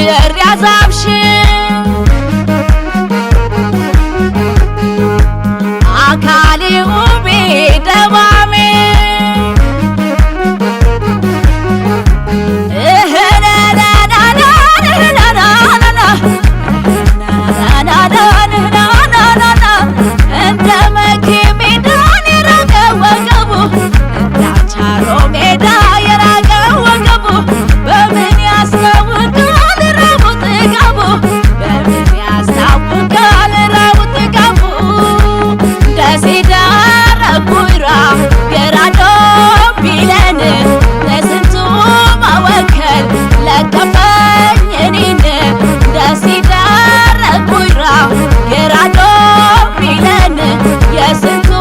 የሪያዛብሽ አካሌ ውቤ ደማሜ እንደ መኬ ሜዳን የራቀው ወገቡ እንዳቻሮ ሜዳ የራቀው ወገቡ በምን ያስታውቃል ራቡ ጥጋቡ በምን ያስታውቃል ራቡ ጥጋቡ ደሴ ዳረጉራ የራዶ ቢለን ለስንቱ መወከል ለከፈኝ እኔን ደሴ ዳረጉራ የራዶ ቢለን የስንቱ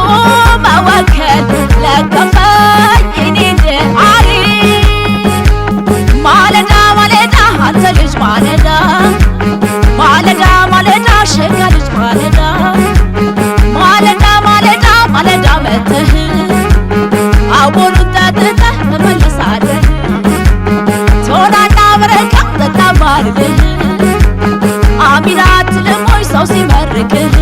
መወከል ለከፈኝ እኔን አሪ ማለዳ ማለዳ አንተ ልጅ ማለዳ ማለዳ ማለዳ ሸጋ ልጅ ማለዳ ማለዳ ማለዳ ማለዳ መተህ አቦሉን ጠጥተህ ትመለሳለህ ቶናና በረካ ጠጣ ባልልህ አሚና አትልም ወይ ሰው ሲመርቅህ